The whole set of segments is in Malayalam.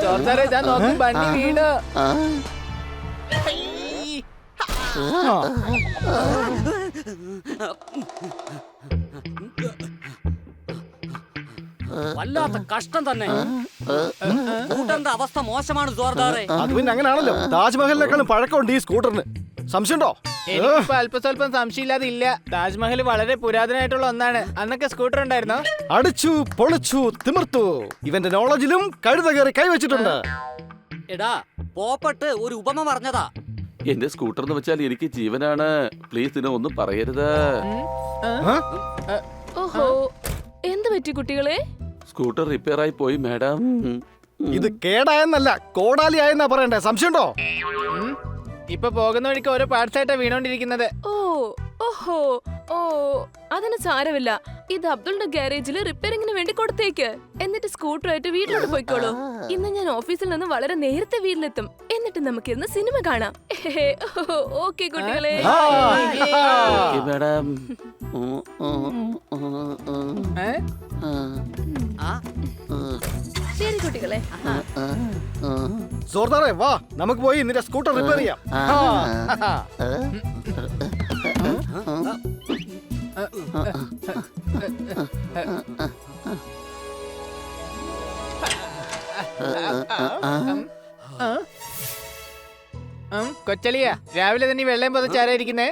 ചോർത്താറെ ഇതാ നോക്കും വണ്ടി വീണ്. വല്ലാത്ത കഷ്ടം തന്നെ. സ്കൂട്ടറിന്റെ അവസ്ഥ മോശമാണ് ജോർദാറെ. അത് പിന്നെ അങ്ങനെയാണല്ലോ. താജ്മഹലിനേക്കാളും പഴക്കമുണ്ട് ഈ സ്കൂട്ടറിന്. സംശയമുണ്ടോ? എനിക്കിപ്പോ അല്പസ്വല്പം സംശയമില്ലാതെ ഇല്ല. താജ്മഹൽ വളരെ പുരാതനമായിട്ടുള്ള ഒന്നാണ്. അന്നൊക്കെ സ്കൂട്ടർ ഉണ്ടായിരുന്നോ? അടിച്ചു പൊളിച്ചു തിമിർത്തു. ഇവന്റെ നോളജിലും കഴുത കയറി കൈവച്ചിട്ടുണ്ട്. എടാ പോപ്പട്ട് ഒരു ഉപമ പറഞ്ഞതാ. എന്റെ സ്കൂട്ടർ എന്ന് വെച്ചാൽ എനിക്ക് ജീവനാണ്. പ്ലീസ് ഇതിനെ ഒന്നും പറയരുത്. ഓഹോ, എന്ത് പറ്റി കുട്ടികളെ? സ്കൂട്ടർ റിപ്പയർ ആയി പോയി മാഡം. ഇത് കേടായെന്നല്ല കോടാലിയായെന്നാ പറയണ്ടേ. സംശയമുണ്ടോ? ഇപ്പൊ പോകുന്ന വഴിക്ക് ഓരോ പാർട്സ് ആയിട്ടാ വീണോണ്ടിരിക്കുന്നത്. ഓഹോ ഓ അതിന് സാരമില്ല. ഇത് അബ്ദുളിന്റെ ഗാരേജിൽ റിപ്പയറിംഗിന് വേണ്ടി കൊടുത്തേക്ക്. എന്നിട്ട് സ്കൂട്ടറായിട്ട് വീട്ടിലോട്ട് പോയിക്കോളൂ. ഇന്ന് ഞാൻ ഓഫീസിൽ നിന്ന് വളരെ നേരത്തെ വീട്ടിലെത്തും. എന്നിട്ട് നമുക്ക് ഇന്ന് സിനിമ കാണാം. ഓക്കെ കുട്ടികളെ. മാഡം ശരി കുട്ടികളെ. സോർദാറെ വാ, നമുക്ക് പോയി നിന്റെ സ്കൂട്ടർ റിപ്പയർ ചെയ്യാം. കൊച്ചളിയാ, രാവിലെ തന്നെ ഈ വെള്ളം പതച്ചാരായിരിക്കുന്നേ?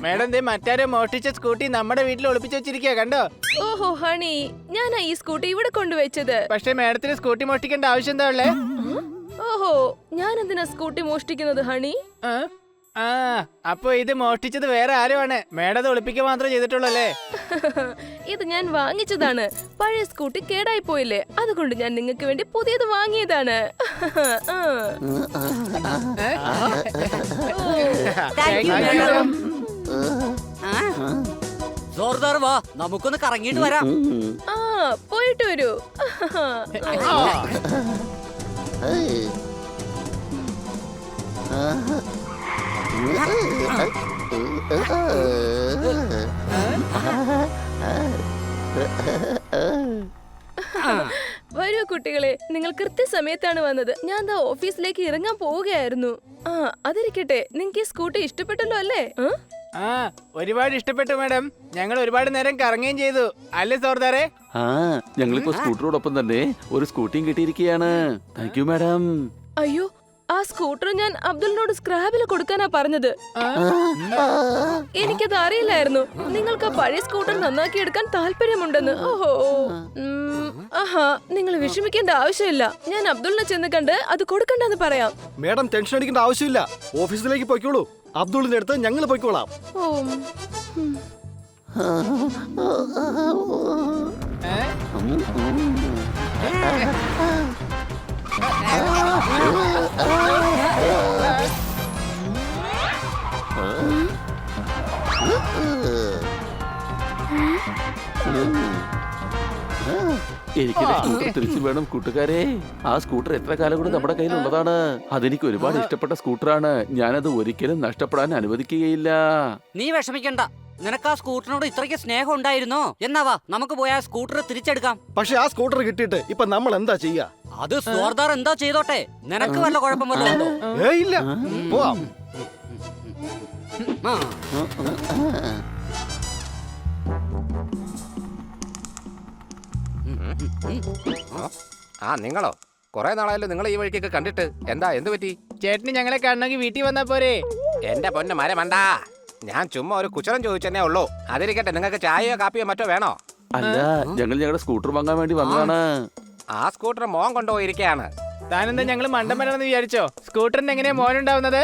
മേഡം ദേ മറ്റാരോ മോഷ്ടിച്ച സ്കൂട്ടി നമ്മുടെ വീട്ടിൽ ഒളിപ്പിച്ചു വെച്ചിരിക്കുക, കണ്ടോ? ഓഹോ ഹണി, ഞാനാ ഈ സ്കൂട്ടി ഇവിടെ കൊണ്ടുവച്ചത്. പക്ഷെ മേഡത്തിന് സ്കൂട്ടി മോഷ്ടിക്കേണ്ട ആവശ്യം എന്താ ഉള്ളേ? ഓഹോ, ഞാൻ എന്തിനാ സ്കൂട്ടി മോഷ്ടിക്കുന്നത് ഹണി? അപ്പൊ ഇത് മോഷ്ടിച്ചത് വേറെ ആരോ ആണ്. മേഡം അത് ഒളിപ്പിക്കുക മാത്രമേ ചെയ്തിട്ടുള്ളൂ അല്ലേ? ഇത് ഞാൻ വാങ്ങിച്ചതാണ്. പഴയ സ്കൂട്ടി കേടായി പോയില്ലേ, അതുകൊണ്ട് ഞാൻ നിങ്ങൾക്ക് വേണ്ടി പുതിയത് വാങ്ങിയതാണ്. ജോർദാർ വാ, നമുക്കൊന്ന് കറങ്ങിയിട്ട് വരാം. പോയിട്ട് വരൂ. വരൂ കുട്ടികളെ, നിങ്ങൾ കൃത്യസമയത്താണ് വന്നത്. ഞാൻ ദാ ഓഫീസിലേക്ക് ഇറങ്ങാൻ പോവുകയായിരുന്നു. അതിരിക്കട്ടെ, നിങ്ങൾക്ക് ഈ സ്കൂട്ടി ഇഷ്ടപ്പെട്ടല്ലോ അല്ലേ? ഒരുപാട് ഇഷ്ടപ്പെട്ടു മാഡം. ഞങ്ങൾ ഒരുപാട് നേരം കറങ്ങുകയും ചെയ്തു അല്ലേ സോർദാറെ? ഞങ്ങളിപ്പോ സ്കൂട്ടറോടൊപ്പം തന്നെ ഒരു സ്കൂട്ടിയും കിട്ടിയിരിക്കുകയാണ്. Thank you madam. അയ്യോ, ആ സ്കൂട്ടർ ഞാൻ അബ്ദുലിനോട് സ്ക്രാബിൽ കൊടുക്കാനാ പറഞ്ഞത്. എനിക്കത് അറിയില്ലായിരുന്നു. നിങ്ങൾക്ക് ആ പഴയ സ്കൂട്ടർ നന്നാക്കി എടുക്കാൻ താല്പര്യമുണ്ടെന്ന്. ഓഹോ, ആഹാ, നിങ്ങൾ വിഷമിക്കേണ്ട ആവശ്യമില്ല. ഞാൻ അബ്ദുലിനെ ചെന്ന് കണ്ട് അത് കൊടുക്കണ്ടെന്ന് പറയാം. മേഡം ടെൻഷൻ അടിക്കേണ്ട ആവശ്യമില്ല. ഓഫീസിലേക്ക് പോയിക്കോളൂ. അബ്ദുളിന്റെ അടുത്ത് ഞങ്ങൾ പോയിക്കോളാം. എനിക്ക് സ്കൂട്ടർ തിരിച്ചു വേണം കൂട്ടുകാരെ. ആ സ്കൂട്ടർ എത്ര കാലം കൂടെ നമ്മുടെ കയ്യിലുള്ളതാണ്. അതെനിക്ക് ഒരുപാട് ഇഷ്ടപ്പെട്ട സ്കൂട്ടറാണ്. ഞാനത് ഒരിക്കലും നഷ്ടപ്പെടാൻ അനുവദിക്കുകയില്ല. നീ വിഷമിക്കണ്ട. നിനക്ക് ആ സ്കൂട്ടറിനോട് ഇത്രയ്ക്ക് സ്നേഹം ഉണ്ടായിരുന്നോ? എന്നാ വാ, നമുക്ക് പോയി ആ സ്കൂട്ടർ തിരിച്ചെടുക്കാം. പക്ഷെ ആ സ്കൂട്ടർ കിട്ടിയിട്ട് ഇപ്പൊ നമ്മൾ എന്താ ചെയ്യാ? അത് ജോർദാർ എന്താ ചെയ്തോട്ടെ. നിനക്ക് വല്ല കുഴപ്പം വല്ലതും ഉണ്ടോ? ഇല്ല, പോവാം. നിങ്ങളോ? കൊറേ നാളായല്ലോ നിങ്ങൾ ഈ വഴിക്കൊക്കെ കണ്ടിട്ട്. എന്താ, എന്ത് പറ്റി? ചേട്ടന് ഞങ്ങളെ കാണണമെങ്കിൽ വീട്ടിൽ വന്നാ പോരെ? എന്റെ പൊന്ന് മരമണ്ട, ഞാൻ ചുമ്മാ ഒരു കുച്ചറം ചോദിച്ചെന്നേ ഉള്ളൂ. അതിരിക്കട്ടെ, നിങ്ങൾക്ക് ചായയോ കാപ്പിയോ മറ്റോ വേണോ? അല്ല ഞങ്ങളുടെ സ്കൂട്ടർ വാങ്ങാൻ വേണ്ടി വന്നതാണ്. ആ സ്കൂട്ടർ മോൻ കൊണ്ടുപോയിരിക്കയാണ്. താനെന്താ ഞങ്ങള് മണ്ടന്മാരാണെന്ന് വിചാരിച്ചോ? സ്കൂട്ടറിന് എങ്ങനെയാ മോനുണ്ടാവുന്നത്?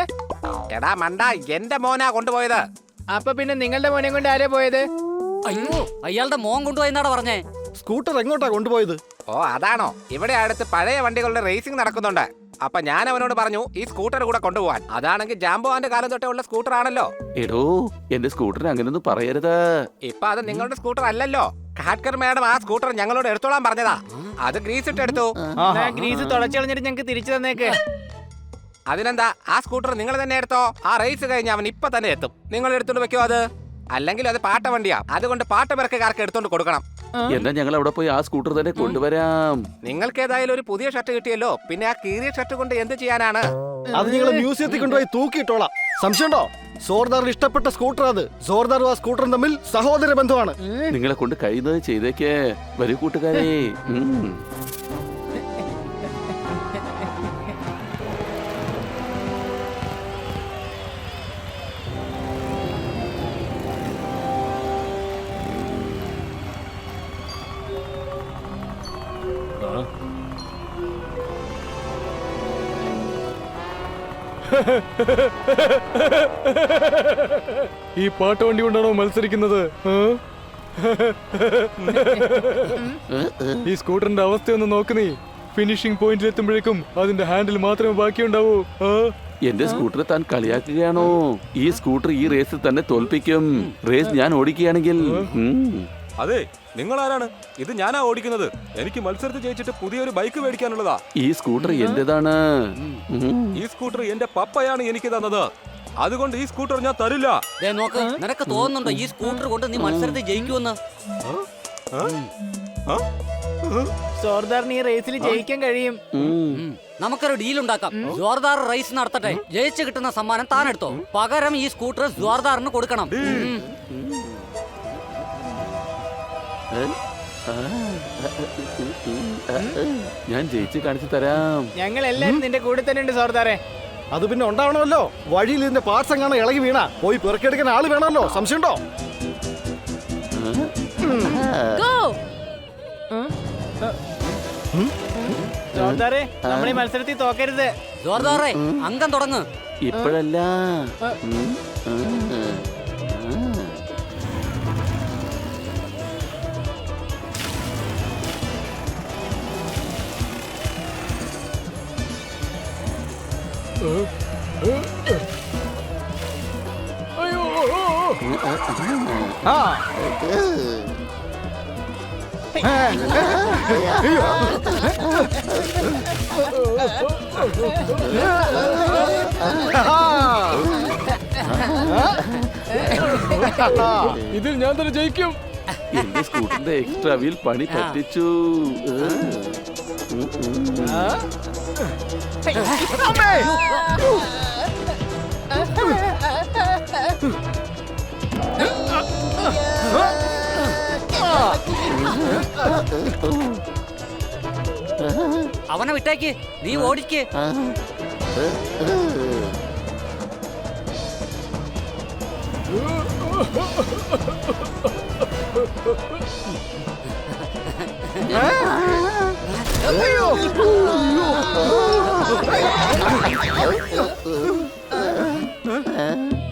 എടാ മണ്ട, എന്റെ മോനാ കൊണ്ടുപോയത്. അപ്പൊ പിന്നെ നിങ്ങളുടെ മോനെ കൊണ്ട് ആരാ പോയത്? അയ്യോ, അയാളുടെ മോൻ കൊണ്ടുപോയെന്നാടാ പറഞ്ഞേ. സ്കൂട്ടർ എങ്ങോട്ടാ കൊണ്ടുപോയത്? ഓ അതാണോ? ഇവിടെ അടുത്ത് പഴയ വണ്ടികളുടെ റേസിംഗ് നടക്കുന്നുണ്ട്. അപ്പൊ ഞാൻ അവനോട് പറഞ്ഞു ഈ സ്കൂട്ടർ കൂടെ കൊണ്ടുപോവാൻ. അതാണെങ്കിൽ ജാംബോന്റെ കാലം തൊട്ടേ ഉള്ള സ്കൂട്ടർ ആണല്ലോ. എടോ, എന്റെ സ്കൂട്ടറിന് അങ്ങനെയൊന്നും പറയരുത്. ഇപ്പൊ അത് നിങ്ങളുടെ സ്കൂട്ടർ അല്ലല്ലോ. ഖാഡ്കർ മാഡം ആ സ്കൂട്ടർ ഞങ്ങളോട് എടുത്തോളാൻ പറഞ്ഞതാ. അത് ഗ്രീസ് ഇട്ട് എടുത്തു. ഗ്രീസ് തുളച്ചളഞ്ഞിട്ട് ഞങ്ങക്ക് തിരിച്ചു തന്നേക്ക്. അതിനെന്താ, ആ സ്കൂട്ടർ നിങ്ങൾ തന്നെ എടുത്തോ. ആ റേസ് കഴിഞ്ഞ് അവൻ ഇപ്പൊ തന്നെ എത്തും. നിങ്ങൾ എടുത്തോണ്ട് വെക്കോ അത്. അല്ലെങ്കിൽ അത് പാട്ട വണ്ടിയാ. അതുകൊണ്ട് പാട്ടപിറക്കാർക്ക് എടുത്തോണ്ട് കൊടുക്കണം. എന്നാ ഞങ്ങൾ അവിടെ പോയി ആ സ്കൂട്ടർ തന്നെ കൊണ്ടുവരാം. നിങ്ങൾക്ക് ഏതായാലും ഒരു പുതിയ ഷർട്ട് കിട്ടിയല്ലോ. പിന്നെ ആ കീറിയ ഷർട്ട് കൊണ്ട് എന്ത് ചെയ്യാനാണ്? അത് നിങ്ങൾ മ്യൂസിയത്തിൽ കൊണ്ടുപോയി തൂക്കിയിട്ടോളാം. സംശയമുണ്ടോ? സോർദാറിന് ഇഷ്ടപ്പെട്ട സ്കൂട്ടർ അത്. സോർദാറും ആ സ്കൂട്ടറും തമ്മിൽ സഹോദര ബന്ധമാണ്. നിങ്ങളെ കൊണ്ട് കഴിയുന്നത് ചെയ്തേക്ക്. വരൂ കൂട്ടുകാരെ. ഈ പാട്ട് വണ്ടി കൊണ്ടാണോ മത്സരിക്കുന്നത്? ഈ സ്കൂട്ടറിന്റെ അവസ്ഥയൊന്ന് നോക്ക് നീ. ഫിനിഷിംഗ് പോയിന്റിൽ എത്തുമ്പോഴേക്കും അതിന്റെ ഹാൻഡിൽ മാത്രമേ ബാക്കിയുണ്ടാവൂ. എന്റെ സ്കൂട്ടർ താൻ കളിയാക്കുകയാണോ? ഈ സ്കൂട്ടർ ഈ റേസിൽ തന്നെ തോൽപ്പിക്കും. റേസ് ഞാൻ ഓടിക്കുകയാണെങ്കിൽ. അതെ, നിങ്ങൾ ആരാണ്? ഇത് ഞാനാ ഓടിക്കുന്നത്. എനിക്ക് മത്സരത്തിൽ ജയിച്ചിട്ട് പുതിയൊരു ബൈക്ക് മേടിക്കാനുള്ളതാ. ഈ സ്കൂട്ടർ എന്റേതാണ്. ഈ സ്കൂട്ടർ എന്റെ പപ്പയാണ് എനിക്ക് തന്നത്. അതുകൊണ്ട് ഈ സ്കൂട്ടർ ഞാൻ തരില്ല. ദേ നോക്ക്, നിനക്ക് തോന്നുന്നുണ്ടോ ഈ സ്കൂട്ടർ കൊണ്ട് നീ മത്സരത്തിൽ ജയിക്കുമെന്ന്? സോർദാറിന് ഈ റേസിൽ ജയിക്കാൻ കഴിയും. നമുക്കൊരു ഡീൽ ഉണ്ടാക്കാം. ജോർദാർ റേസ് നടത്തട്ടെ. ജയിച്ചു കിട്ടുന്ന സമ്മാനം താൻ എടുത്തോ. പകരം ഈ സ്കൂട്ടർ ജോർദാറിന് കൊടുക്കണം. ഞാൻ ജയിച്ച് കാണിച്ചു തരാം. ഞങ്ങൾ എല്ലാരും നിന്റെ കൂടെ തന്നെ ഉണ്ട് സോർദാറെ. അത് പിന്നെ ഉണ്ടാവണമല്ലോ. വഴിയിൽ ഇതിന്റെ പാർട്സ് എങ്ങാണ് ഇളകി വീണ പോയി പിറക്കെടുക്കാൻ ആള് വേണമല്ലോ. സംശയമുണ്ടോ? സോർദാറെ, നമ്മൾ ഈ മത്സരത്തിൽ തോക്കരുത്. ജോർദാറെ, അംഗം തുടങ്ങ്. ഇപ്പോഴല്ല. ഇതിൽ ഞാൻ തന്നെ ജയിക്കും. എന്റെ സ്കൂട്ടറിന്റെ എക്സ്ട്രാ വീൽ പണി പറ്റിച്ചു. അവനെ വിട്ടേക്ക്, നീ ഓടിക്ക്.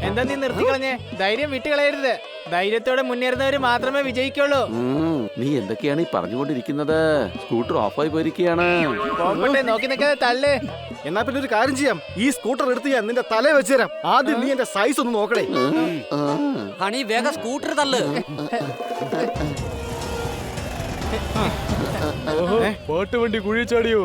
എന്താ നീ നിർത്തിക്കളഞ്ഞേ? ധൈര്യം വിട്ടുകളയരുത്. ധൈര്യത്തോടെ മുന്നേറുന്നവര് മാത്രമേ വിജയിക്കുള്ളൂ. നീ എന്തൊക്കെയാണ് ഈ പറഞ്ഞുകൊണ്ടിരിക്കുന്നത്? സ്കൂട്ടർ ഓഫായി പോയിരിക്കുകയാണ്. പോകട്ടെ, നോക്കി നിൽക്കാതെ തള്ളു. എന്നാ പിന്നെ ഒരു കാര്യം ചെയ്യാം. ഈ സ്കൂട്ടർ എടുത്ത് ഞാൻ നിന്റെ തലേ വെച്ച് തരാം. ആദ്യം നീ എന്റെ സൈസ് ഒന്ന് നോക്കണേ. ഹണി, വേഗം സ്കൂട്ടർ തള്ളു. പാട്ട് വണ്ടി കുഴി ചാടിയോ?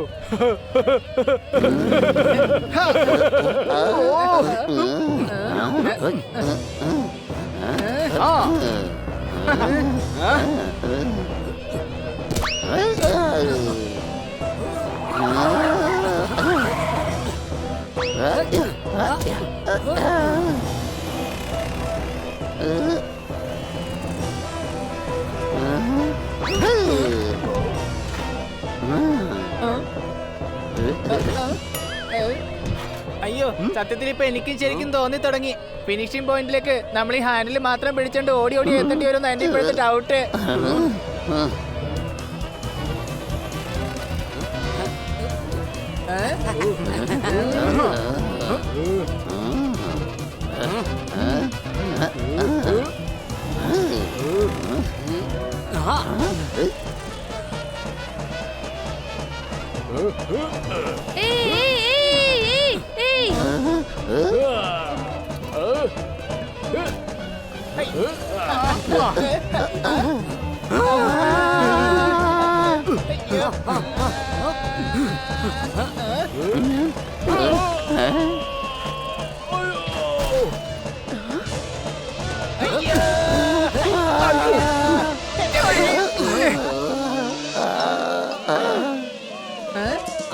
അയ്യോ, സത്യത്തിൽ ഇപ്പൊ എനിക്കും ശരിക്കും തോന്നി തുടങ്ങി. ഫിനിഷിംഗ് പോയിന്റിലേക്ക് നമ്മൾ ഈ ഹാൻഡിൽ മാത്രം പിടിച്ചോണ്ട് ഓടി ഓടി എത്തേണ്ടി വരും. എന്റെ ഇപ്പോഴത്തെ ഡൗട്ട്.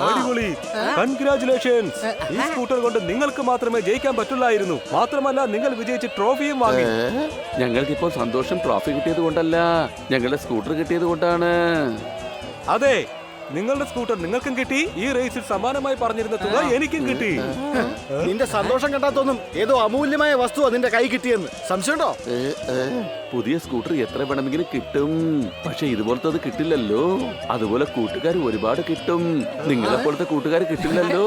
അടിപൊളി, കൺഗ്രാചുലേഷൻസ്. ഈ സ്കൂട്ടർ കൊണ്ട് നിങ്ങൾക്ക് മാത്രമേ ജയിക്കാൻ പറ്റുള്ളായിരുന്നു. മാത്രമല്ല നിങ്ങൾ വിജയിച്ച് ട്രോഫിയും വാങ്ങി. ഞങ്ങൾക്കിപ്പോ സന്തോഷം ട്രോഫി കിട്ടിയത് കൊണ്ടല്ല, ഞങ്ങളുടെ സ്കൂട്ടർ കിട്ടിയത് കൊണ്ടാണ്. അതെ, നിങ്ങളുടെ സ്കൂട്ടർ നിങ്ങൾക്കും കിട്ടി, ഈ റേസിൽ സമാനമായി പറഞ്ഞിരുന്ന തുക എനിക്കും കിട്ടി. നിന്റെ സന്തോഷം കണ്ടാത്തൊന്നും ഏതോ അമൂല്യമായ വസ്തു നിന്റെ കൈ കിട്ടിയെന്ന് സംശയമുണ്ടോ? പുതിയ സ്കൂട്ടർ എത്ര വേണമെങ്കിലും കിട്ടും, പക്ഷെ ഇതുപോലത്തെ അത് കിട്ടില്ലല്ലോ. അതുപോലെ കൂട്ടുകാർ ഒരുപാട് കിട്ടും, നിങ്ങളെ പോലത്തെ കൂട്ടുകാർ കിട്ടില്ലല്ലോ.